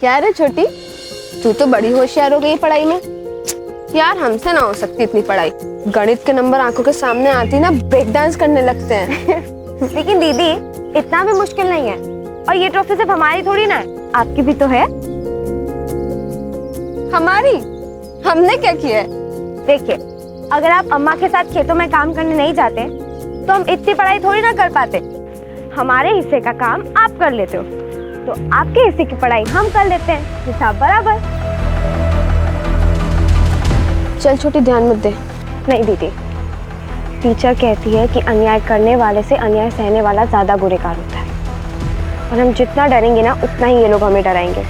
क्या रे छोटी, तू तो बड़ी होशियार हो गई पढ़ाई में। यार हमसे ना हो सकती इतनी पढ़ाई। गणित के नंबर आंखों के सामने आती ना ब्रेक डांस करने लगते हैं। लेकिन दीदी इतना भी मुश्किल नहीं है, और ये ट्रॉफी सिर्फ हमारी थोड़ी ना है, आपकी भी तो है। हमारी? हमने क्या किया है? देखिए, अगर आप अम्मा के साथ खेतों में काम करने नहीं जाते तो हम इतनी पढ़ाई थोड़ी ना कर पाते। हमारे हिस्से का काम आप कर लेते हो तो आपके हिस्से की पढ़ाई हम कर लेते हैं, हिसाब बराबर। चल छोटी, ध्यान मत दे। नहीं दीदी, टीचर कहती है कि अन्याय करने वाले से अन्याय सहने वाला ज्यादा गुनहगार होता है, और हम जितना डरेंगे ना उतना ही ये लोग हमें डराएंगे।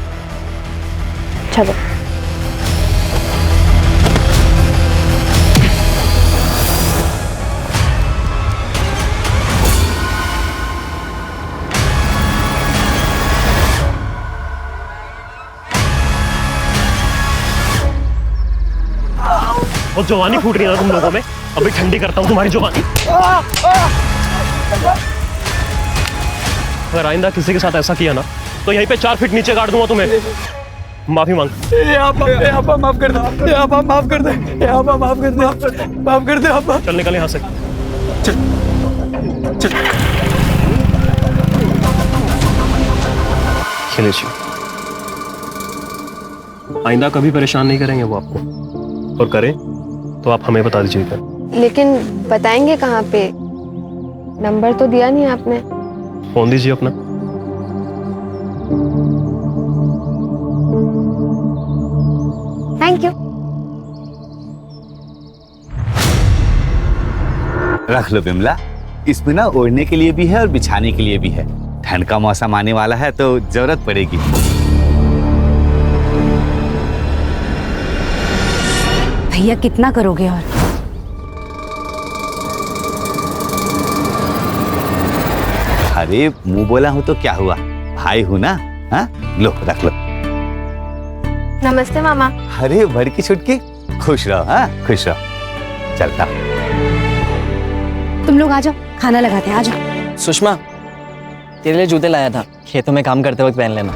चलो। और जवानी फूट रही है ना तुम लोगों में। अभी ठंडी करता हूँ तुम्हारी जवानी। अगर आइंदा किसी के साथ ऐसा किया ना तो यहीं पे 4 फीट नीचे गाड़ दूंगा तुम्हें। माफी मांग। माफ कर दे, माफ कर दे, माफ कर दे, माफ कर दे। चल निकल यहाँ से। चल खिलेश, आइंदा कभी परेशान नहीं करेंगे वो आपको, और करें तो आप हमें बता दीजिएगा। लेकिन बताएंगे कहाँ पे? नंबर तो दिया नहीं आपने। फोन दीजिए अपना। Thank you. रख लो बिमला, इसमें ना ओढ़ने के लिए भी है और बिछाने के लिए भी है। ठंड का मौसम आने वाला है तो जरूरत पड़ेगी। भैया कितना करोगे? और अरे मुंह बोला हूं तो क्या हुआ, भाई हूं ना। हाँ लो, रख लो। नमस्ते मामा। अरे बड़की छुटकी, खुश रहो। हाँ खुश रहो। चलता। तुम लोग आ जाओ, खाना लगाते हैं, आ जाओ। सुषमा, तेरे लिए जूते लाया था, खेतों में काम करते वक्त पहन लेना।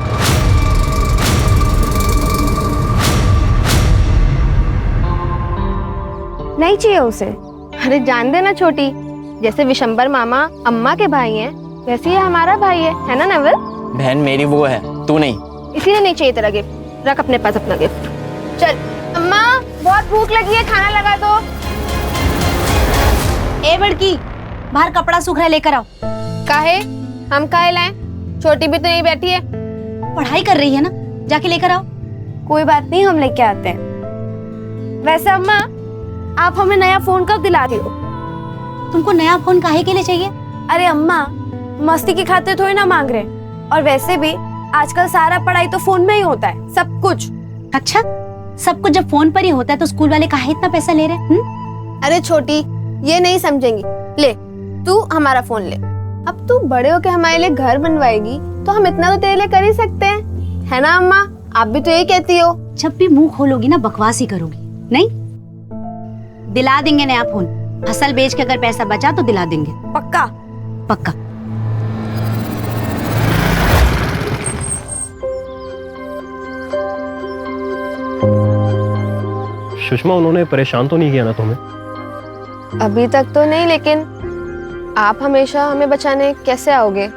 नहीं चाहिए उसे। अरे जान दे ना छोटी, जैसे विशंबर मामा अम्मा के भाई हैं वैसे ही हमारा भाई है ना नवल? बहन मेरी वो है, तू नहीं। इसीलिए नहीं चाहिए तेरा गिफ्ट। रख अपने पास अपना गिफ्ट। चल अम्मा, बहुत भूख लगी है, खाना लगा दो। ए बड़की, बाहर कपड़ा सूख रहा है, लेकर आओ। काहे? हम काहे लाएं? छोटी भी तो यही बैठी है। पढ़ाई कर रही है ना, जाके लेकर आओ। कोई बात नहीं, हम लेके आते हैं। वैसे अम्मा, आप हमें नया फोन कब दिला रही हो? तुमको नया फोन काहे के लिए चाहिए? अरे अम्मा, मस्ती की खातिर थोड़ी ना मांग रहे, और वैसे भी आजकल सारा पढ़ाई तो फोन में ही होता है, सब कुछ। अच्छा, सब कुछ जब फोन पर ही होता है तो स्कूल वाले काहे इतना पैसा ले रहे हैं? अरे छोटी, ये नहीं समझेंगी। ले, तू हमारा फोन ले। अब तू बड़े होके हमारे लिए घर बनवाएगी तो हम इतना तो तेरे लिए कर ही सकते हैं, है ना अम्मा? आप भी तो यही कहती हो। जब भी मुंह खोलोगी ना बकवास ही करोगी। नहीं, दिला देंगे नया फोन। फसल बेच के अगर पैसा बचा तो दिला देंगे। पक्का? पक्का। सुषमा, उन्होंने परेशान तो नहीं किया ना तुम्हें? अभी तक तो नहीं, लेकिन आप हमेशा हमें बचाने कैसे आओगे?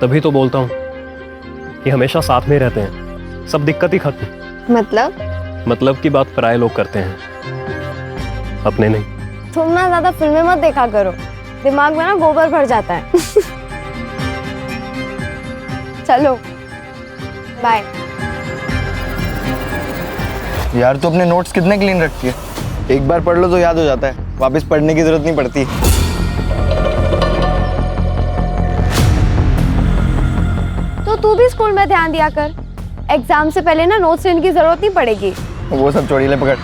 तभी तो बोलता हूँ कि हमेशा साथ में रहते हैं, सब दिक्कत ही खत्म। मतलब की बात पराये लोग करते हैं, अपने नहीं। तुम ना ज्यादा फिल्में मत देखा करो, दिमाग में ना गोबर भर जाता है। चलो बाय। यार तू अपने नोट्स कितने क्लीन रखती है? एक बार पढ़ लो तो याद हो जाता है, वापस पढ़ने की जरूरत नहीं पड़ती। तो तू भी स्कूल में ध्यान दिया कर, एग्जाम से पहले ना नोट्स लेने की जरूरत नहीं पड़ेगी। वो सब छोड़ी, ले पकड़।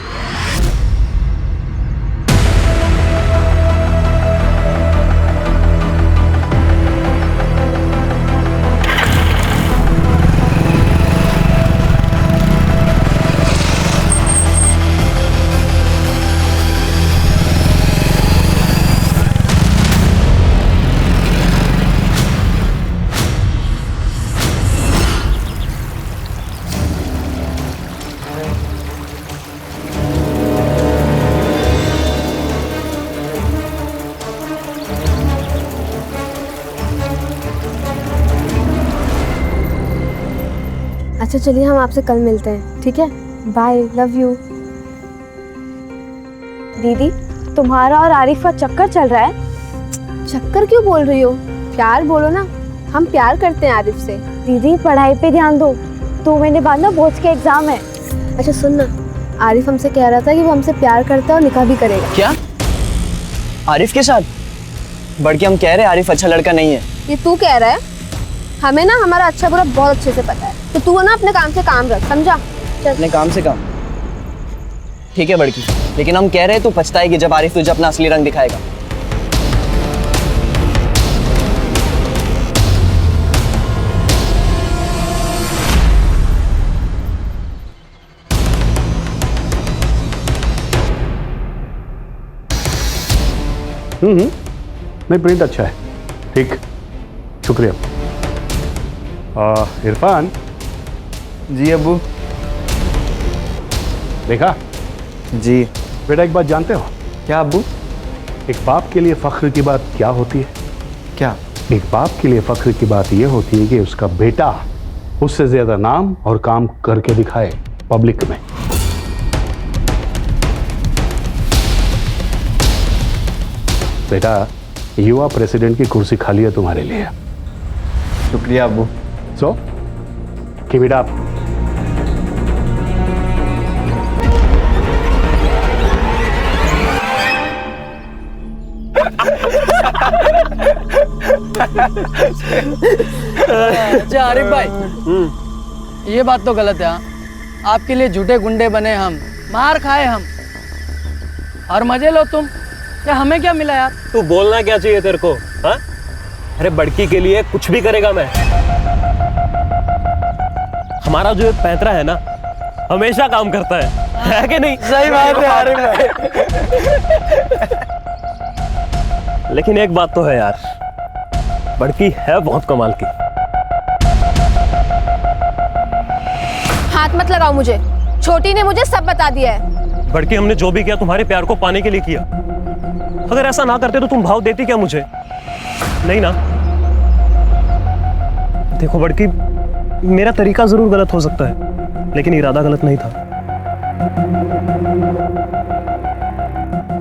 अच्छा चलिए हम आपसे कल मिलते हैं, ठीक है? Bye, love you. दीदी, तुम्हारा और आरिफ का चक्कर चल रहा है। चक्कर क्यों बोल रही हो? प्यार बोलो ना, हम प्यार करते हैं आरिफ से। दीदी पढ़ाई पे ध्यान दो, 2 महीने बाद ना बोर्ड के एग्जाम है। अच्छा सुन ना, आरिफ हमसे कह रहा था कि वो हमसे प्यार करता है और निकाह भी करेगा। क्या? आरिफ के साथ? बड़की हम कह रहे हैं आरिफ अच्छा लड़का नहीं है। ये तू कह रहा है? हमें ना हमारा अच्छा बुरा बहुत अच्छे से पता है, तो तू ना अपने काम से काम रख, समझा? चल। अपने काम से काम? ठीक है बड़की, लेकिन हम कह रहे हैं तू पछताएगी जब आरिफ तुझे अपना असली रंग दिखाएगा। नहीं, प्रिंट अच्छा है, ठीक, शुक्रिया। इरफान। जी अब्बू। देखा? जी। बेटा एक बात जानते हो? क्या अब्बू? एक बाप के लिए फख्र की बात क्या होती है? क्या? एक बाप के लिए फख्र की बात यह होती है कि उसका बेटा उससे ज्यादा नाम और काम करके दिखाए पब्लिक में। बेटा, युवा प्रेसिडेंट की कुर्सी खाली है तुम्हारे लिए। शुक्रिया अब्बू। So keep it up. अच्छा आरिफ भाई, ये बात तो गलत है। आपके लिए झूठे गुंडे बने हम, मार खाए हम, और मजे लो तुम। क्या हमें क्या मिला यार? तू बोलना क्या चाहिए तेरे को? हाँ? अरे बड़की के लिए कुछ भी करेगा मैं। हमारा जो एक पैतरा है ना, हमेशा काम करता है कि नहीं? सही बात है आरिफ भाई। लेकिन एक बात तो है यार, बड़की है बहुत कमाल की। हाथ मत लगाओ मुझे, छोटी ने मुझे सब बता दिया है। बड़की, हमने जो भी किया तुम्हारे प्यार को पाने के लिए किया। अगर ऐसा ना करते तो तुम भाव देती क्या मुझे? नहीं ना? देखो बड़की, मेरा तरीका जरूर गलत हो सकता है, लेकिन इरादा गलत नहीं था।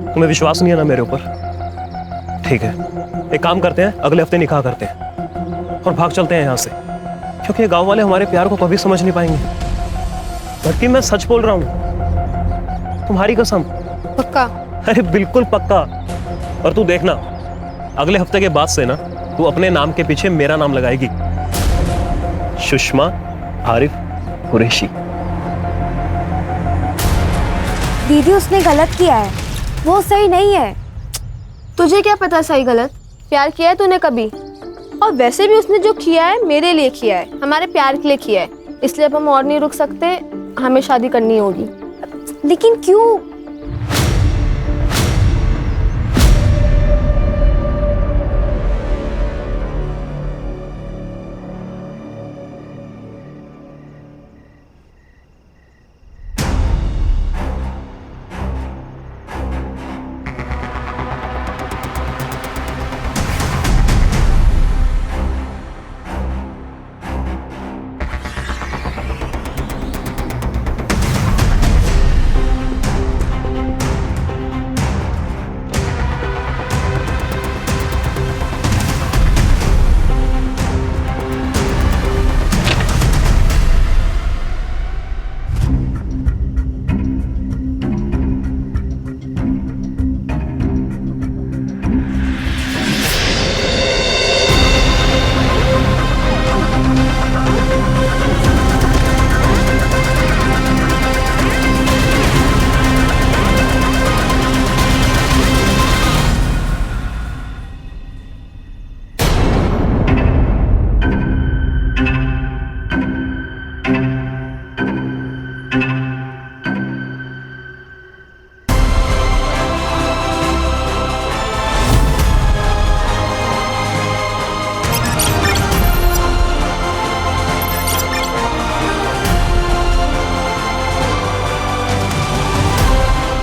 तुम्हें विश्वास नहीं है ना मेरे ऊपर? ठीक है, एक काम करते हैं, अगले हफ्ते निकाह करते हैं और भाग चलते हैं यहाँ से, क्योंकि ये गांव वाले हमारे प्यार को कभी समझ नहीं पाएंगे। बड़की, मैं सच बोल रहा हूँ, तुम्हारी कसम। पक्का? अरे बिल्कुल पक्का। और तू देखना, अगले हफ्ते के बाद से ना तू अपने नाम के पीछे मेरा नाम लगाएगी, सुषमा आरिफ कुरैशी। दीदी उसने गलत किया है, वो सही नहीं है। तुझे क्या पता सही गलत? प्यार किया है तूने कभी? और वैसे भी उसने जो किया है मेरे लिए किया है, हमारे प्यार के लिए किया है, इसलिए अब हम और नहीं रुक सकते, हमें शादी करनी होगी। लेकिन क्यों?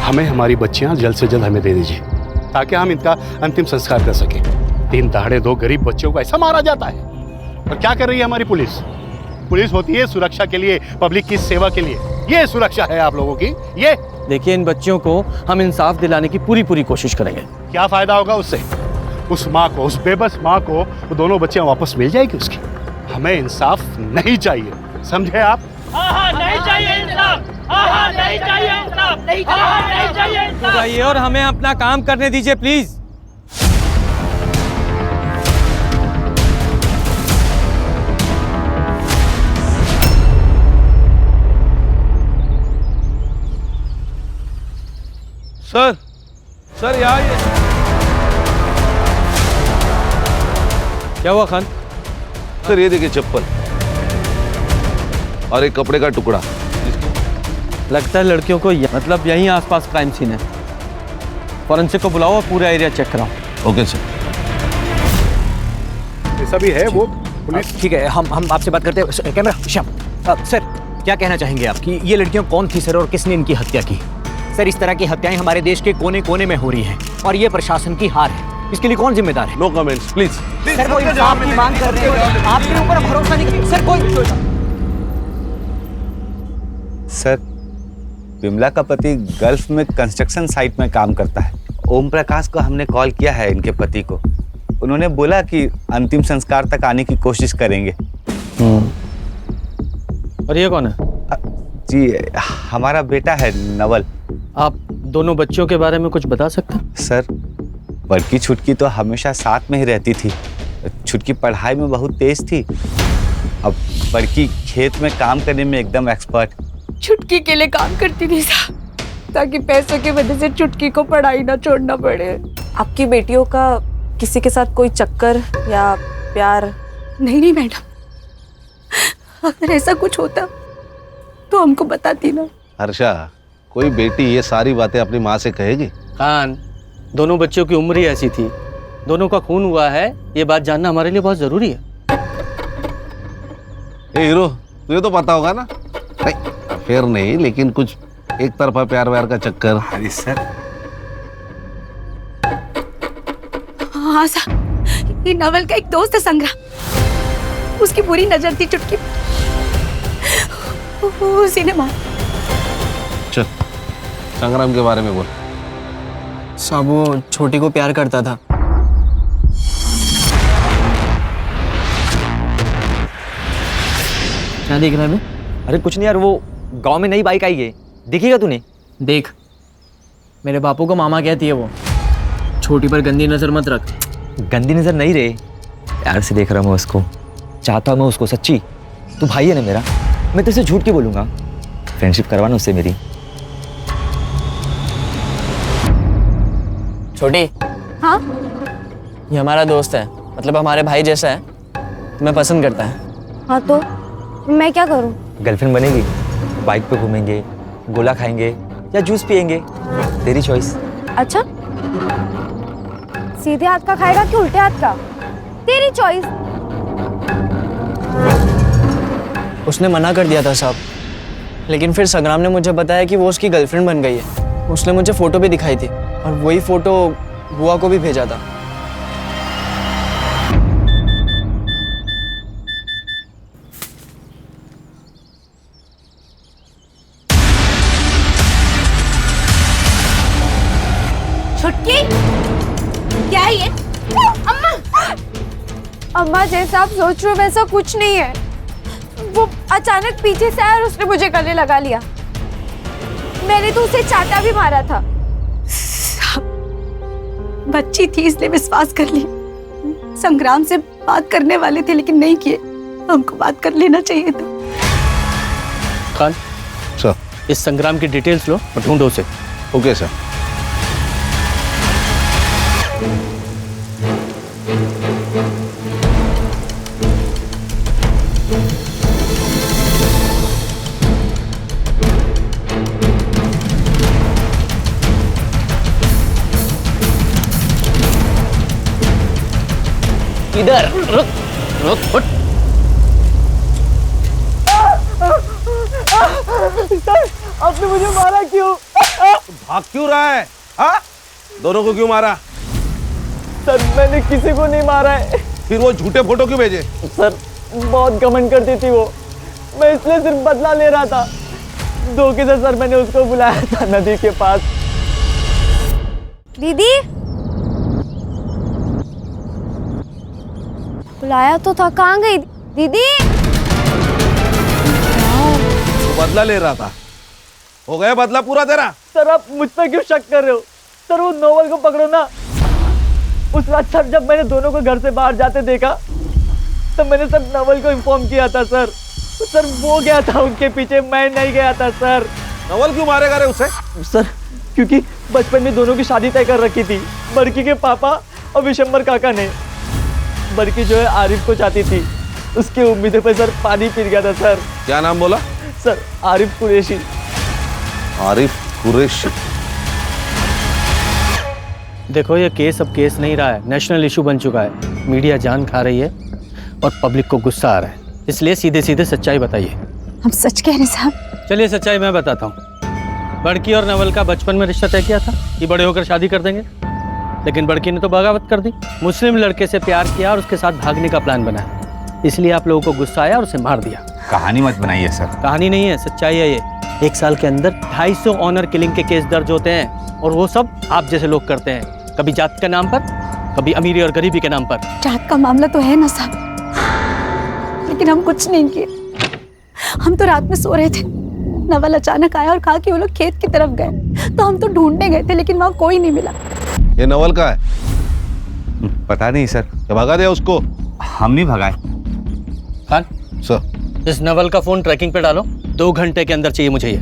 हमें हमारी बच्चियां जल्द से जल्द हमें दे दीजिए, ताकि हम इनका अंतिम संस्कार कर सकें। 3 दहाड़े 2 गरीब बच्चों को ऐसा मारा जाता है। और क्या कर रही है हमारी पुलिस? पुलिस होती है सुरक्षा के लिए, पब्लिक की सेवा के लिए। ये सुरक्षा है आप लोगों की। ये देखिए, इन बच्चियों को हम इंसाफ दिलाने की पूरी कोशिश करेंगे। क्या फायदा होगा उससे? उस माँ को, उस बेबस माँ को वो दोनों बच्चियां वापस मिल जाएगी उसकी। हमें इंसाफ नहीं चाहिए, समझे आप? नहीं चाहिए और हमें अपना काम करने दीजिए प्लीज। सर यहाँ ये क्या हुआ खान? सर ये देखिए चप्पल और एक कपड़े का टुकड़ा। लगता है लड़कियों को मतलब यहीं आसपास क्राइम सीन है। फॉरेंसिक को बुलाओ और पूरा एरिया चेक कराओ। Okay sir. जैसा भी है वो पुलिस। ठीक है, हम आपसे बात करते हैं। कैमरा श्याम। सर क्या कहना चाहेंगे आप कि ये लड़कियां कौन थी सर, और किसने इनकी हत्या की? सर इस तरह की हत्याएं हमारे देश के कोने कोने में हो रही हैं और ये प्रशासन की हार है। इसके लिए कौन जिम्मेदार है? No comments please. सर कोई इंसाफ की मांग कर रहे हैं, आपके ऊपर भरोसा नहीं। सर कोई सर विमला का पति गल्फ में कंस्ट्रक्शन साइट में काम करता है। ओम प्रकाश को हमने कॉल किया है इनके पति को। उन्होंने बोला कि अंतिम संस्कार तक आने की कोशिश करेंगे। और ये कौन है? जी हमारा बेटा है नवल। आप दोनों बच्चों के बारे में कुछ बता सकते हैं? सर बड़की छुटकी तो हमेशा साथ में ही रहती थी। छुटकी पढ़ाई में बहुत तेज थी। अब बड़की खेत में काम करने में एकदम एक्सपर्ट। छुटकी के लिए काम करती थी साहब, ताकि पैसों की वजह से छुटकी को पढ़ाई ना छोड़ना पड़े। आपकी बेटियों का किसी के साथ कोई चक्कर या प्यार? नहीं मैडम, अगर ऐसा कुछ होता तो हमको बताती ना। हर्षा, कोई बेटी ये सारी बातें अपनी माँ से कहेगी? खान, दोनों बच्चों की उम्र ही ऐसी थी, दोनों का खून हुआ है, ये बात जानना हमारे लिए बहुत जरूरी है। ए हीरो, तुझे तो पता होगा ना? नहीं, अफेयर नहीं, लेकिन कुछ एक तरफा प्यार व्यार का चक्कर। अरे सर हाँ साहब, ये नवल का एक दोस्त है संग्राम, उसकी बुरी नजर थी छुटकी, उसी ने मार। चल संग्राम के बारे में बोल। साहब वो छोटी को प्यार करता था। क्या देख रहा है? अरे कुछ नहीं यार, वो गांव में नई बाइक आई है, देखिएगा तूने? देख, मेरे बापू को मामा कहती है वो। छोटी पर गंदी नजर मत रख। गंदी नजर नहीं रे, प्यार से देख रहा हूँ मैं उसको, चाहता हूँ मैं उसको। सच्ची, तू भाई है ना मेरा, मैं तुझसे झूठ क्यों बोलूँगा? फ्रेंडशिप करवाना उससे मेरी। छोटी, हाँ ये हमारा दोस्त है, मतलब हमारे भाई जैसा है, तुम्हें पसंद करता है। हाँ तो मैं क्या करूँ? गर्लफ्रेंड बनेगी, बाइक पे घूमेंगे, गोला खाएंगे या जूस पिएंगे, तेरी चॉइस। अच्छा, सीधे हाथ का खाएगा कि उल्टे हाथ का? तेरी चॉइस। उसने मना कर दिया था साहब, लेकिन फिर संग्राम ने मुझे बताया कि वो उसकी गर्लफ्रेंड बन गई है। उसने मुझे फोटो भी दिखाई थी और वही फोटो बुआ को भी भेजा था। छुटकी, क्या है ये? अम्मा, अम्मा जैसा आप सोच रहे हो वैसा कुछ नहीं है। वो अचानक पीछे से आया और उसने मुझे गले लगा लिया। मैंने तो उसे चाटा भी मारा था। बच्ची थी इसलिए विश्वास कर लिया। संग्राम से बात करने वाले थे लेकिन नहीं किए। हमको बात कर लेना चाहिए था। खान सर, इस संग्राम की डिटेल्स लो और ढूंढो उसे। Okay sir. इधर रुक, रुक, उठ। आपने मुझे मारा क्यों? भाग क्यों रहा है? हाँ? दोनों को क्यों मारा? सर मैंने किसी को नहीं मारा है। फिर वो झूठे फोटो क्यों भेजे? सर बहुत घमंड करती थी वो, मैं इसलिए सिर्फ बदला ले रहा था। धोखे से सर मैंने उसको बुलाया था नदी के पास। दीदी बुलाया तो था, कहाँ गई दीदी? तो बदला ले रहा था, हो गया बदला पूरा तेरा। सर आप मुझ पर क्यों शक कर रहे हो? सर वो नोवेल को पकड़ो ना। उस रात सर जब मैंने दोनों को घर से बाहर जाते देखा तब मैंने सर नोवेल को इन्फॉर्म किया था सर। सर वो गया था उनके पीछे, मैं नहीं गया था सर। नवल क्यों मारेगा रे उसे? सर क्योंकि बचपन में दोनों की शादी तय कर रखी थी, बड़की के पापा और विशंबर काका ने। बड़की जो है आरिफ को चाहती थी, उसकी उम्मीदों पे सर पानी फिर गया था सर। क्या नाम बोला? सर आरिफ कुरैशी। आरिफ कुरैशी। देखो ये केस अब केस नहीं रहा है, नेशनल इशू बन चुका है। मीडिया जान खा रही है और पब्लिक को गुस्सा आ रहा है, इसलिए सीधे सीधे सच्चाई बताइए। हम सच कह रहे साहब। चलिए सच्चाई मैं बताता हूँ। बड़की और नवल का बचपन में रिश्ता तय किया था कि बड़े होकर शादी कर देंगे, लेकिन बड़की ने तो बगावत कर दी। मुस्लिम लड़के से प्यार किया और उसके साथ भागने का प्लान बनाया, इसलिए आप लोगों को गुस्सा आया और उसे मार दिया। कहानी मत बनाइए सर। कहानी नहीं है, सच्चाई है ये। 1 साल के अंदर 250 ऑनर किलिंग के केस दर्ज होते हैं और वो सब आप जैसे लोग करते हैं, कभी जात के नाम पर, कभी अमीरी और गरीबी के नाम पर। जात का मामला तो है ना साहब, लेकिन हम कुछ नहीं किए। हम तो रात में सो रहे थे, नवल अचानक आया और कहा कि वो लोग खेत की तरफ गए, तो हम तो ढूंढने गए थे लेकिन वहाँ कोई नहीं मिला। ये नवल का है? पता नहीं सर। क्या भगा दिया उसको? हम नहीं भगाए। खान सर इस नवल का फोन ट्रैकिंग पे डालो, 2 घंटे के अंदर चाहिए मुझे ये।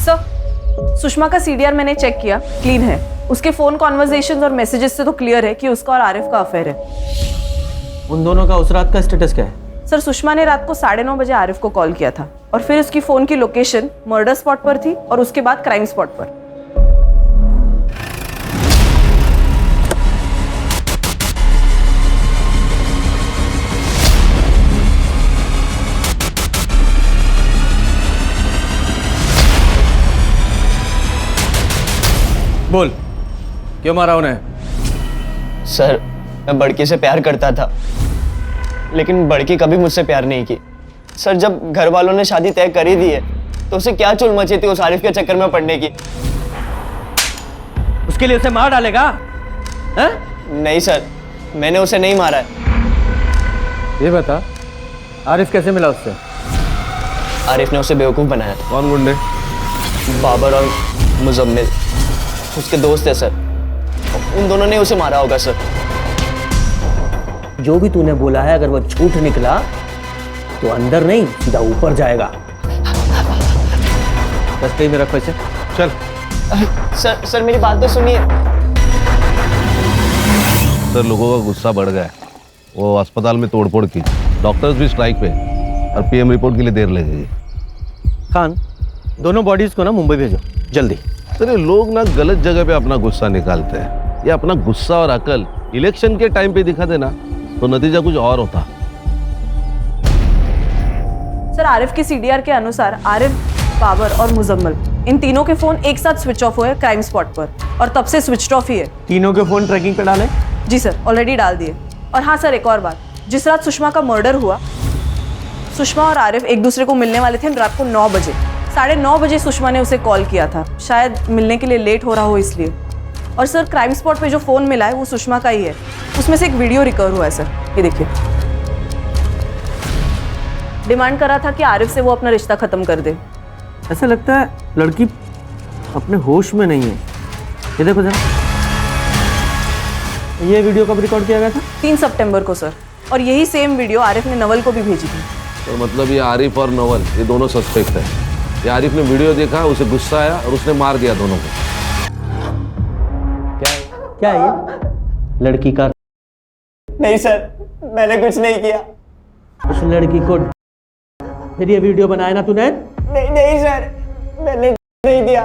सर सुषमा का सीडीआर मैंने चेक किया, क्लीन है। उसके फोन कॉन्वर्सेशंस और मैसेजेस से तो क्लियर है कि उसका और आरिफ का अफेयर है। उन दोनों का उस रात का स्टेटस क्या है? सर सुषमा ने रात को 9:30 बजे आरिफ को कॉल किया था और फिर उसकी फोन की लोकेशन मर्डर स्पॉट पर थी और उसके बाद क्राइम स्पॉट पर। बोल, क्यों मारा उन्हें? सर मैं बड़की से प्यार करता था, लेकिन बड़की कभी मुझसे प्यार नहीं की। सर जब घर वालों ने शादी तय कर ही दी है तो उसे क्या चुल मची थी उस आरिफ के चक्कर में पड़ने की। उसके लिए उसे मार डालेगा? हैं? नहीं सर, मैंने उसे नहीं मारा है। ये बता, आरिफ कैसे मिला उससे? आरिफ ने उसे बेवकूफ़ बनाया था। कौन गुंडे? बाबर और मुजम्मिल उसके दोस्त है सर, उन दोनों ने उसे मारा होगा सर। जो भी तूने बोला है अगर वो झूठ निकला तो अंदर नहीं सीधा ऊपर जाएगा। रास्ते में रखो इसे। चल। सर मेरी बात तो सुनिए। सर लोगों का गुस्सा बढ़ गया है, वो अस्पताल में तोड़फोड़ की, डॉक्टर्स भी स्ट्राइक पे और पीएम रिपोर्ट के लिए देर लगेगी। खान दोनों बॉडीज को ना मुंबई भेजो जल्दी। सर ये लोग ना गलत जगह पे अपना गुस्सा निकालते हैं। ये अपना गुस्सा और अकल इलेक्शन के टाइम पे दिखा देना तो नतीजा कुछ और होता। सर आरिफ के सीडीआर के अनुसार आरिफ, बाबर और मुजम्मिल इन तीनों के फोन एक साथ स्विच ऑफ हुए क्राइम स्पॉट पर और तब से स्विच ऑफ ही है। तीनों के फोन ट्रैकिंग पे डालें? जी सर ऑलरेडी डाल दिए। और हाँ सर एक और बात, जिस रात सुषमा का मर्डर हुआ सुषमा और आरिफ एक दूसरे को मिलने वाले थे रात को 9 बजे। 9:30 बजे सुषमा ने उसे कॉल किया था, शायद मिलने के लिए लेट हो रहा हो इसलिए। और सर क्राइम स्पॉट पे जो फ़ोन मिला है वो सुषमा का ही है, उसमें से एक वीडियो रिकवर हुआ है सर, ये देखिए। डिमांड करा था कि आरिफ से वो अपना रिश्ता ख़त्म कर दे। ऐसा लगता है लड़की अपने होश में नहीं है। ये देखो जरा, ये वीडियो कब रिकॉर्ड किया गया था? 3 सितंबर को सर, और यही सेम वीडियो आरिफ ने नवल को भी भेजी थी। तो मतलब ये आरिफ और नवल ये दोनों सस्पेक्ट है। ये आरिफ ने वीडियो देखा, उसे गुस्सा आया और उसने मार दिया दोनों को। क्या है ये? लड़की का? नहीं सर, मैंने कुछ नहीं किया। उस लड़की को फिर ये वीडियो बनाया ना तूने? नहीं सर, मैंने नहीं दिया,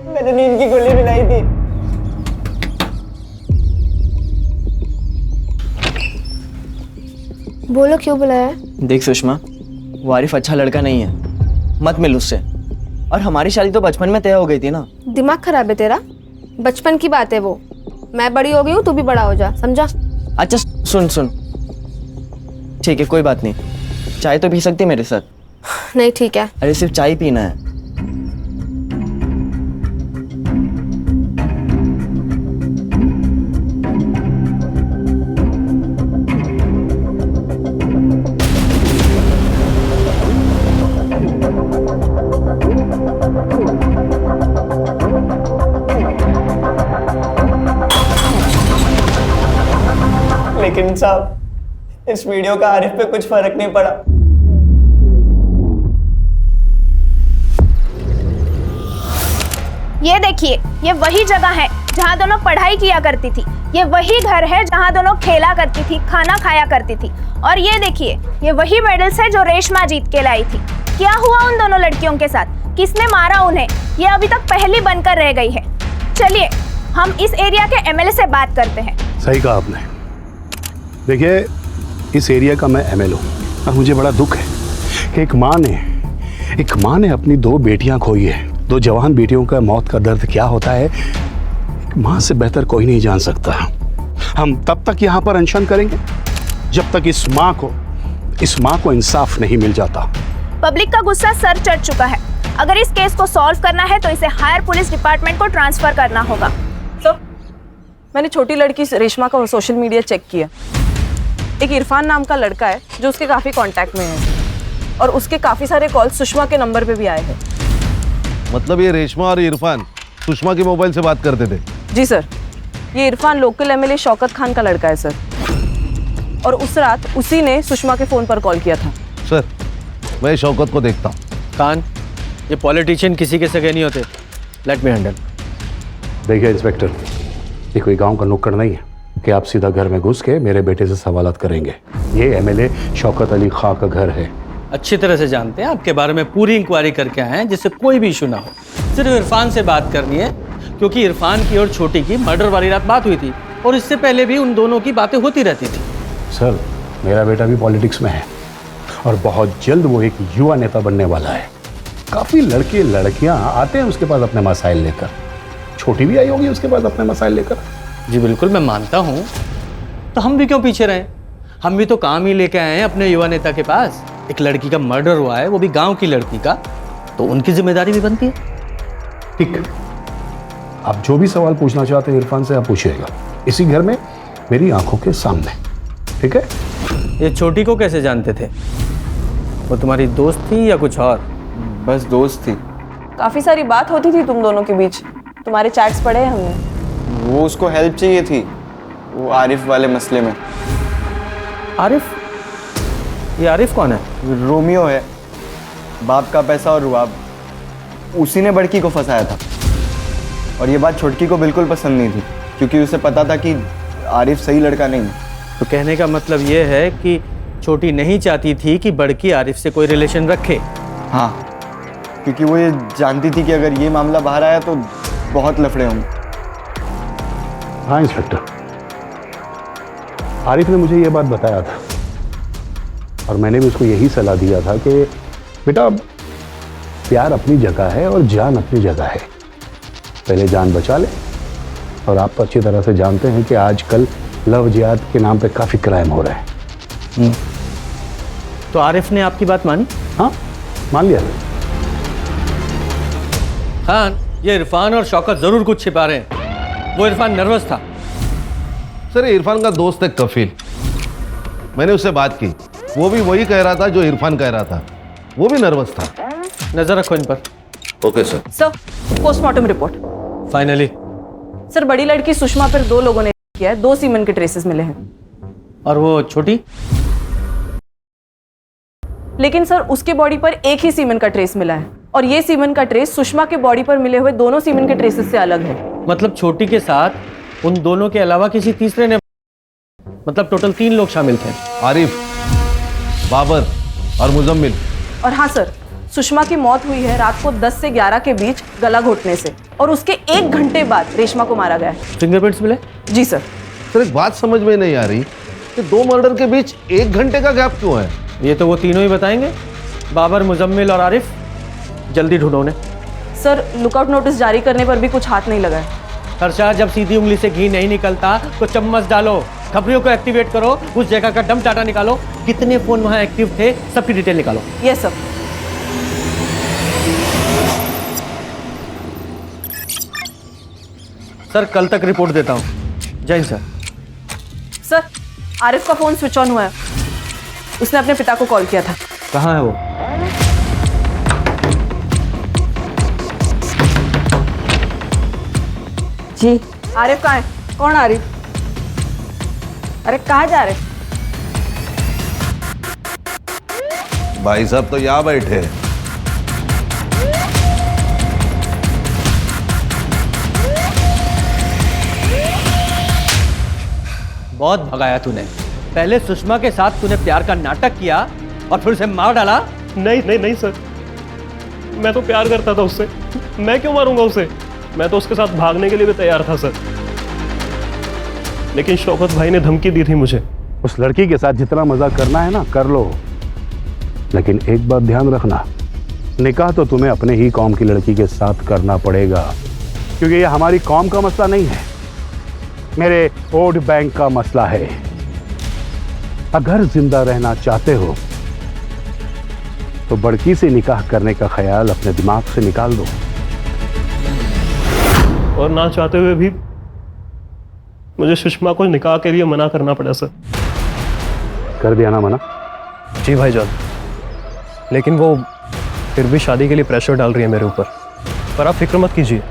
मैंने नींद की गोली बनाई थी। बोलो क्यों बुलाया? देख सुषमा, वो आरिफ अच्छा लड़का नहीं है, मत मिल उससे। और हमारी शादी तो बचपन में तय हो गई थी ना। दिमाग खराब है तेरा? बचपन की बात है वो, मैं बड़ी हो गई हूँ, तू भी बड़ा हो जा, समझा? अच्छा सुन, ठीक है, कोई बात नहीं। चाय तो पी सकती है मेरे साथ? नहीं ठीक है। अरे सिर्फ चाय पीना है। लेकिन साहब, इस वीडियो का आरिफ पे कुछ फर्क नहीं पड़ा। ये देखिए, ये वही जगह है जहाँ दोनों पढ़ाई किया करती थी। ये वही घर है जहाँ दोनों खेला करती थी, खाना खाया करती थी। और ये देखिए, ये वही मेडल्स है जो रेशमा जीत के लाई थी। क्या हुआ उन दोनों लड़कियों के साथ? किसने मारा उन्हें? ये अभी तक पहेली बनकर रह गई है। चलिए हम इस एरिया के एमएलए से बात करते हैं। सही कहा आपने। देखिए, इस एरिया का मैं एमएलए हूँ और मुझे बड़ा दुख है कि एक माँ ने अपनी 2 बेटियां खोई है। 2 जवान बेटियों का मौत का दर्द क्या होता है, माँ से बेहतर कोई नहीं जान सकता। हम तब तक यहाँ पर अनशन करेंगे जब तक इस माँ को इंसाफ नहीं मिल जाता। पब्लिक का गुस्सा सर चढ़ चुका है। अगर इस केस को सॉल्व करना है तो इसे हायर पुलिस डिपार्टमेंट को ट्रांसफर करना होगा। सर, मैंने छोटी लड़की रेशमा का सोशल मीडिया चेक किया। एक इरफान नाम का लड़का है जो उसके काफ़ी कांटेक्ट में है और उसके काफ़ी सारे कॉल सुषमा के नंबर पे भी आए हैं। मतलब ये रेशमा और इरफान सुषमा के मोबाइल से बात करते थे? जी सर, ये इरफान लोकल एमएलए शौकत खान का लड़का है सर, और उस रात उसी ने सुषमा के फ़ोन पर कॉल किया था। सर, मैं शौकत को देखता हूँ। खान, ये पॉलिटिशियन किसी के सगे नहीं होते। Let me handle. देखिए इंस्पेक्टर, ये कोई गांव का नुक्कड़ नहीं है कि आप सीधा घर में घुस के मेरे बेटे से सवालात करेंगे। ये एमएलए शौकत अली खां का घर है। अच्छी तरह से जानते हैं, आपके बारे में पूरी इंक्वायरी करके आए हैं जिससे कोई भी इशू ना हो। सिर्फ इरफान से बात करनी है क्योंकि इरफान की और छोटी की मर्डर वाली रात बात हुई थी और इससे पहले भी उन दोनों की बातें होती रहती थी। सर, मेरा बेटा भी पॉलिटिक्स में है और बहुत जल्द वो एक युवा नेता बनने वाला है। काफ़ी लड़के लड़कियां आते हैं उसके पास अपने मसाइल लेकर। छोटी भी आई होगी उसके पास अपने मसाइल लेकर। जी बिल्कुल, मैं मानता हूँ। तो हम भी क्यों पीछे रहें? हम भी तो काम ही लेके आए हैं अपने युवा नेता के पास। एक लड़की का मर्डर हुआ है, वो भी गांव की लड़की का, तो उनकी जिम्मेदारी भी बनती है। ठीक, आप जो भी सवाल पूछना चाहते हैं इरफान से आप पूछिएगा, इसी घर में मेरी आंखों के सामने। ठीक है? ये छोटी को कैसे जानते थे? वो तुम्हारी दोस्त थी या कुछ और? बस दोस्त थी। काफ़ी सारी बात होती थी तुम दोनों के बीच। तुम्हारे चैट्स पढ़े हैं हमने। वो उसको हेल्प चाहिए थी, वो आरिफ वाले मसले में। आरिफ? ये आरिफ कौन है? रोमियो है, बाप का पैसा और रुआब। उसी ने बड़की को फंसाया था और ये बात छोटकी को बिल्कुल पसंद नहीं थी क्योंकि उसे पता था कि आरिफ सही लड़का नहीं है। तो कहने का मतलब ये है कि छोटी नहीं चाहती थी कि बड़की आरिफ से कोई रिलेशन रखे। हाँ, क्योंकि वो ये जानती थी कि अगर ये मामला बाहर आया तो बहुत लफड़े होंगे। हाँ इंस्पेक्टर, आरिफ ने मुझे ये बात बताया था और मैंने भी उसको यही सलाह दिया था कि बेटा, प्यार अपनी जगह है और जान अपनी जगह है। पहले जान बचा ले। और आप तो अच्छी तरह से जानते हैं कि आजकल लव जिहाद के नाम पे काफ़ी क्राइम हो रहे हैं। तो आरिफ ने आपकी बात मानी? हाँ, मान लिया। खान, ये इरफान और शौकत जरूर कुछ छिपा रहे हैं। वो इरफान नर्वस था। सर, इरफान का दोस्त है कफील, मैंने उससे बात की। वो भी वही कह रहा था जो इरफान कह रहा था। वो भी नर्वस था। नजर रखो इन पर। Okay sir. Sir, postmortem report. Finally sir, बड़ी लड़की सुषमा पर 2 लोगों ने किया है। 2 सीमेन के ट्रेसेस मिले हैं। और वो छोटी? लेकिन सर, उसके बॉडी पर एक ही सीमेन का ट्रेस मिला है और ये सीमेन का ट्रेस सुषमा के बॉडी पर मिले हुए दोनों सीमेन के ट्रेसेस से अलग है। मतलब छोटी के साथ उन दोनों के अलावा किसी तीसरे ने, मतलब टोटल 3 लोग शामिल थे। आरिफ, बाबर और मुजम्मिल। और हाँ सर, सुषमा की मौत हुई है रात को 10 से 11 के बीच गला घोटने से और उसके 1 घंटे बाद रेशमा को मारा गया है। फिंगरप्रिंट्स मिले? जी सर। सर, एक बात समझ में नहीं आ रही कि 2 मर्डर के बीच 1 घंटे का गैप क्यों है? ये तो वो तीनों ही बताएंगे, बाबर, मुजम्मिल और आरिफ। जल्दी ढूंढो उन्हें। सर, लुकआउट नोटिस जारी करने पर भी कुछ हाथ नहीं लगा है। हर्षा, जब सीधी उंगली से घी नहीं निकलता तो चम्मच डालो। खबरियों को एक्टिवेट करो, उस जगह का डंप डाटा निकालो, कितने फोन वहां एक्टिव थे सबकी डिटेल निकालो। Yes sir. सर कल तक रिपोर्ट देता हूँ। जय हिंद सर। सर आरिफ का फोन स्विच ऑन हुआ है, उसने अपने पिता को कॉल किया था। कहाँ है वो? जी आरिफ कहाँ है? कौन आरिफ? अरे कहाँ जा रहे? भाई साहब तो यहाँ बैठे हैं। बहुत भगाया तूने। पहले सुषमा के साथ तूने प्यार का नाटक किया और फिर उसे मार डाला। नहीं नहीं नहीं सर, मैं तो प्यार करता था उससे, मैं क्यों मारूंगा उसे? मैं तो उसके साथ भागने के लिए भी तैयार था सर, लेकिन शौकत भाई ने धमकी दी थी मुझे। उस लड़की के साथ जितना मजा करना है ना कर लो, लेकिन एक बात ध्यान रखना, निकाह तो तुम्हें अपने ही कौम की लड़की के साथ करना पड़ेगा, क्योंकि ये हमारी कौम का मसला नहीं है, मेरे वोट बैंक का मसला है। अगर जिंदा रहना चाहते हो तो बड़की से निकाह करने का ख्याल अपने दिमाग से निकाल दो। और ना चाहते हुए भी मुझे सुषमा को निकाह के लिए मना करना पड़ा सर। कर दिया ना मना? जी भाईजान, लेकिन वो फिर भी शादी के लिए प्रेशर डाल रही है मेरे ऊपर। पर आप फिक्र मत कीजिए,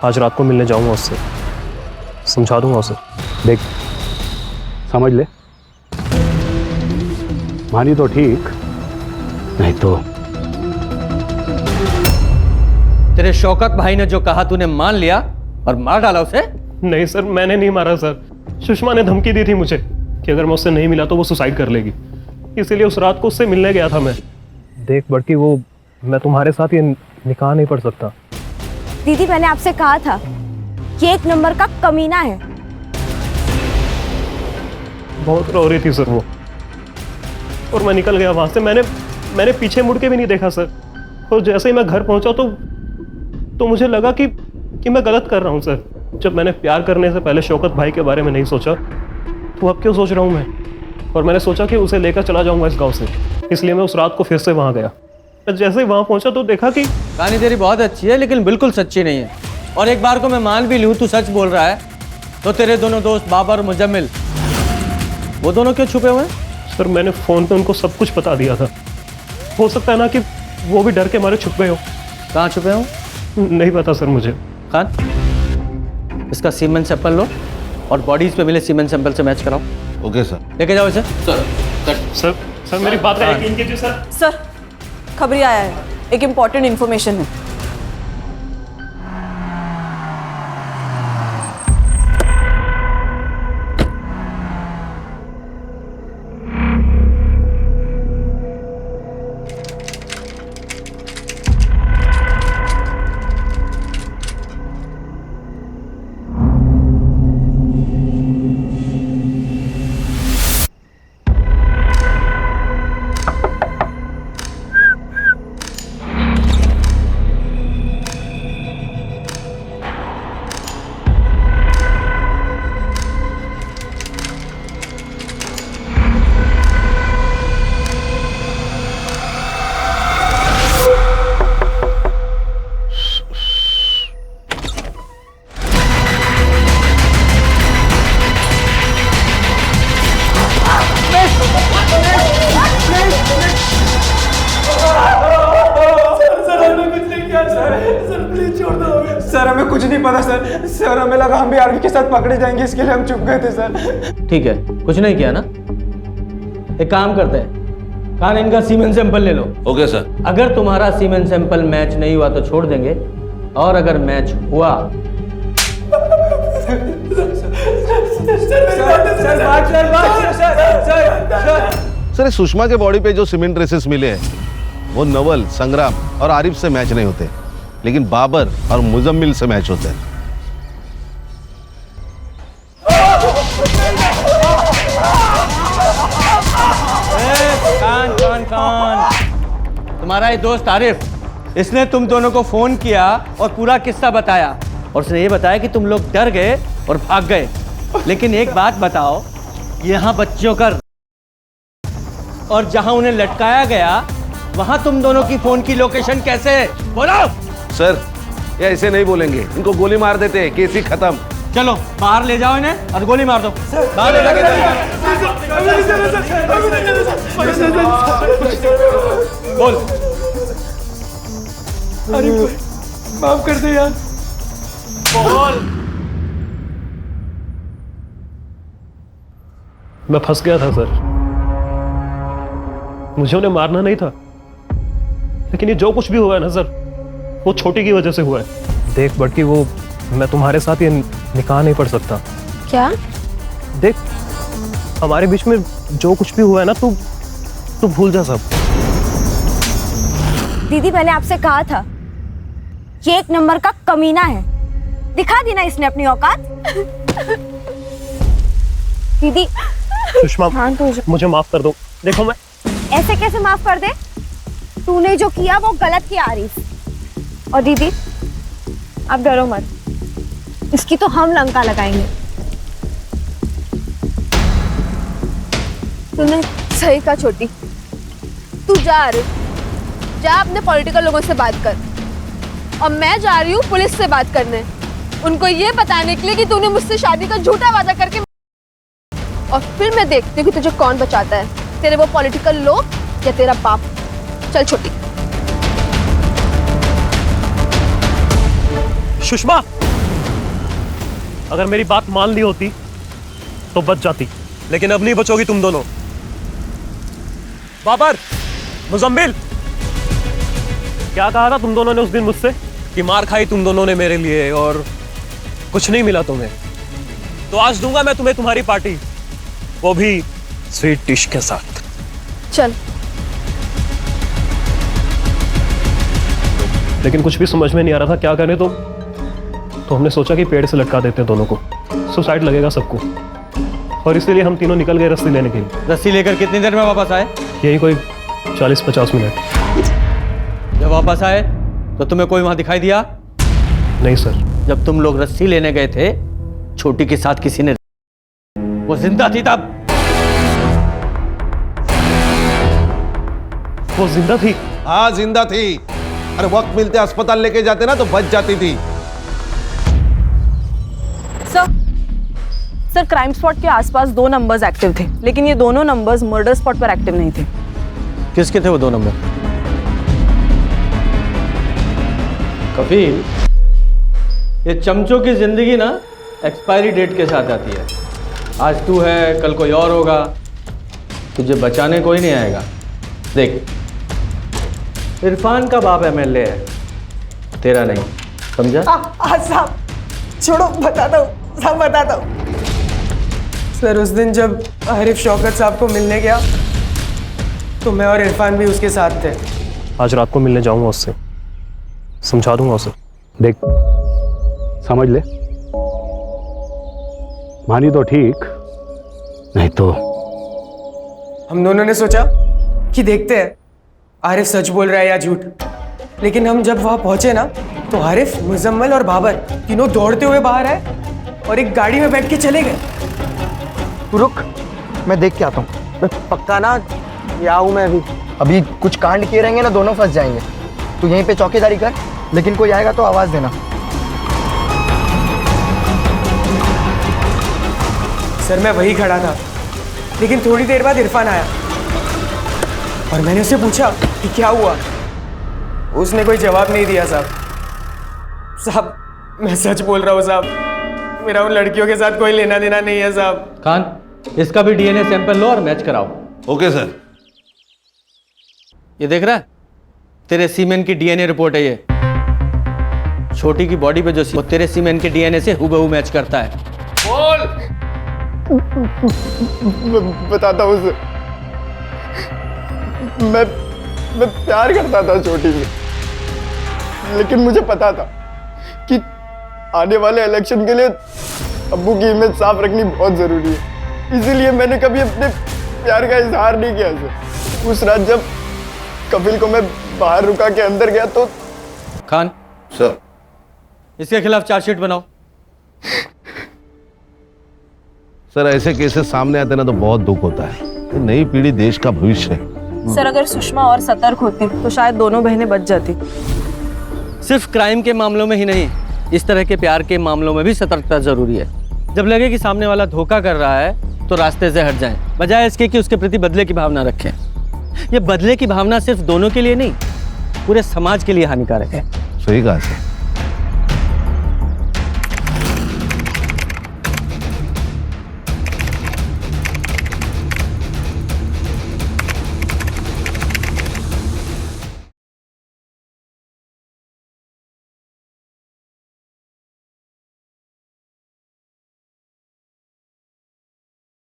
आज रात को मिलने जाऊंगा उससे, समझा दूंगा उसे। देख समझ ले, मानी तो ठीक, नहीं तो तेरे शौकत भाई ने जो कहा तूने मान लिया और मार डाला उसे? नहीं सर, मैंने नहीं मारा सर, सुषमा ने धमकी दी थी मुझे कि अगर मैं उससे नहीं मिला तो वो सुसाइड कर लेगी, इसीलिए उस रात को उससे मिलने गया था मैं। देख बड़की, वो मैं तुम्हारे साथ ये निकाह नहीं पढ़ सकता। दीदी मैंने आपसे कहा था कि एक नंबर का कमीना है। बहुत रो रही थी सर वो, और मैं निकल गया वहां से। मैंने पीछे मुड़ के भी नहीं देखा सर। और जैसे ही मैं घर पहुंचा तो मुझे लगा कि मैं गलत कर रहा हूं सर। जब मैंने प्यार करने से पहले शौकत भाई के बारे में नहीं सोचा, तो अब क्यों सोच रहा हूं मैं? और मैंने सोचा कि उसे लेकर चला जाऊंगा इस गांव से, इसलिए मैं उस रात को फिर से वहां गया। मैं जैसे ही वहां पहुंचा तो देखा कि कहानी तेरी बहुत अच्छी है लेकिन बिल्कुल सच्ची नहीं है। और एक बार को मैं मान भी लूं तू सच बोल रहा है, तो तेरे दोनों दोस्त बाबर और मुजम्मिल, वो दोनों क्यों छुपे हुए हैं? सर मैंने फोन पे उनको सब कुछ बता दिया था। हो सकता है ना कि वो भी डर के मारे छुप गए हो। कहाँ छुपे हो? नहीं पता सर मुझे। खान, इसका सीमेंट सैंपल लो और बॉडीज पे मिले सीमेंट सैंपल से मैच कराओ। Okay sir. लेके जाओ इसे। सर मेरी बात का यकीन कीजिए सर। सर खबरी आया है, एक इम्पॉर्टेंट इन्फॉर्मेशन है। सर हमें कुछ नहीं पता सर। सर हमें लगा हम भी आर्मी के साथ पकड़े जाएंगे, इसके लिए हम चुप गए थे सर। ठीक है, कुछ नहीं किया ना। एक काम करते हैं, कान इनका सीमेंट सैंपल ले लो। Okay sir. अगर तुम्हारा सीमेंट सैंपल मैच नहीं हुआ तो छोड़ देंगे, और अगर मैच हुआ सर इस सुषमा के बॉडी पे जो सीमेंट ट्रेसेस मिले हैं वो नवल, संग्राम और आरिफ से मैच नहीं होते, लेकिन बाबर और मुजम्मिल से मैच होते हैं। कान तुम्हारा ये दोस्त आरिफ, इसने तुम दोनों को फोन किया और पूरा किस्सा बताया, और उसने ये बताया कि तुम लोग डर गए और भाग गए। लेकिन एक बात बताओ, यहाँ बच्चियों का और जहां उन्हें लटकाया गया वहां तुम दोनों की फोन की लोकेशन कैसे है? बोलो। सर ये ऐसे नहीं बोलेंगे, इनको गोली मार देते हैं, केस ही खत्म। चलो बाहर ले जाओ इन्हें और गोली मार दो। बाहर ले बोल। अरे माफ कर दे यार। बोल। मैं फंस गया था सर, मुझे उन्हें मारना नहीं था, लेकिन ये जो कुछ भी हुआ है ना सर, वो छोटी की वजह से हुआ है। देख बड़की, वो मैं तुम्हारे साथ ये निकाह नहीं पढ़ सकता। क्या? देख हमारे बीच में जो कुछ भी हुआ है ना, तू भूल जा सब। दीदी मैंने आपसे कहा था ये एक नंबर का कमीना है, दिखा दी ना इसने अपनी औकात। दीदी सुषमा मुझे माफ कर दो। देखो मैं ऐसे कैसे माफ कर दे? तूने जो किया वो गलत किया आरिफ। और दीदी आप डरो मत, इसकी तो हम लंका लगाएंगे। तूने सही कहा छोटी। तू जा आरिफ, जा अपने पॉलिटिकल लोगों से बात कर, और मैं जा रही हूँ पुलिस से बात करने, उनको ये बताने के लिए कि तूने मुझसे शादी का झूठा वादा करके, और फिर मैं देखती हूँ कि तुझे कौन बचाता है, तेरे वो पॉलिटिकल लोग या तेरा बाप। चल छोटी। सुषमा, अगर मेरी बात मान ली होती तो बच जाती, लेकिन अब नहीं बचोगी तुम दोनों। बाबर, मुजम्मिल, क्या कहा था तुम दोनों ने उस दिन मुझसे कि मार खाई तुम दोनों ने मेरे लिए और कुछ नहीं मिला तुम्हें? तो आज दूंगा मैं तुम्हें तुम्हारी पार्टी, वो भी स्वीट डिश के साथ। चल। लेकिन कुछ भी समझ में नहीं आ रहा था क्या करें, तो हमने सोचा कि पेड़ से लटका देते हैं दोनों को, सुसाइड लगेगा सबको, और इसीलिए हम तीनों निकल गए रस्सी लेने के लिए। रस्सी लेकर कितनी देर में वापस आए? यही कोई 40-50 मिनट। जब वापस आए तो तुम्हें कोई वहां दिखाई दिया? नहीं सर। जब तुम लोग रस्सी लेने गए थे, छोटी के साथ किसी ने, वो जिंदा थी तब? वो जिंदा थी? हाँ जिंदा थी। अरे वक्त मिलते अस्पताल लेके जाते ना तो बच जाती थी। सर क्राइम स्पॉट के आसपास 2 नंबर्स एक्टिव थे, लेकिन ये दोनों नंबर्स मर्डर स्पॉट पर एक्टिव नहीं थे। किसके थे वो 2 नंबर? कपिल, ये चमचों की जिंदगी ना एक्सपायरी डेट के साथ आती है। आज तू है, कल कोई और होगा, तुझे बचाने कोई नहीं आएगा। देख, इरफान का बाप एमएलए है, तेरा नहीं, समझा? साहब छोड़ो, बताता हूँ साहब, बताता हूँ। सर उस दिन जब आरिफ शौकत साहब को मिलने गया तो मैं और इरफान भी उसके साथ थे। आज रात को मिलने जाऊंगा उससे, समझा दूंगा उसे। देख समझ ले, मानी तो ठीक, नहीं तो। हम दोनों ने सोचा कि देखते हैं आरिफ सच बोल रहा है या झूठ, लेकिन हम जब वहां पहुंचे ना तो आरिफ, मुजम्मिल और बाबर तीनों दौड़ते हुए बाहर आए और एक गाड़ी में बैठ के चले गए। तू रुक, मैं देख के आता हूँ। पक्का ना? या हूँ मैं अभी कुछ कांड किए रहेंगे ना, दोनों फंस जाएंगे। तू यहीं पे चौकीदारी कर, लेकिन कोई आएगा तो आवाज देना। सर मैं वही खड़ा था, लेकिन थोड़ी देर बाद इरफान आया और मैंने उससे पूछा कि क्या हुआ। उसने कोई जवाब नहीं दिया। साहब मैं सच बोल रहा हूँ साहब, मेरा उन लड़कियों के साथ कोई लेना देना नहीं है साहब। खान, इसका भी डीएनए सैंपल लो और मैच कराओ। Okay sir. ये देख रहा है, तेरे सीमेन की डीएनए रिपोर्ट है ये। छोटी की बॉडी पे जो वो तेरे सीमेन के डीएनए से हुबहू मैच करता है। बोल। बताता हूँ उसे, मैं प्यार करता था छोटी से, लेकिन मुझे पता था कि आने वाले इलेक्शन के लिए अब्बू की इमेज साफ रखनी बहुत जरूरी है। इसीलिए मैंने कभी अपने प्यार का इजहार नहीं किया उसे। उस रात जब कपिल को मैं बाहर रुका के अंदर गया तो। खान सर, इसके खिलाफ चार्जशीट बनाओ। सर ऐसे केसेस सामने आते ना तो बहुत दुख होता है। ये नई पीढ़ी देश का भविष्य है। सर अगर सुषमा और सतर्क होती तो शायद दोनों बहनें बच जाती। सिर्फ क्राइम के मामलों में ही नहीं, इस तरह के प्यार के मामलों में भी सतर्कता जरूरी है। जब लगे कि सामने वाला धोखा कर रहा है तो रास्ते से हट जाएं, बजाय इसके कि उसके प्रति बदले की भावना रखें। ये बदले की भावना सिर्फ दोनों के लिए नहीं, पूरे समाज के लिए हानिकारक है। सही कहा सर।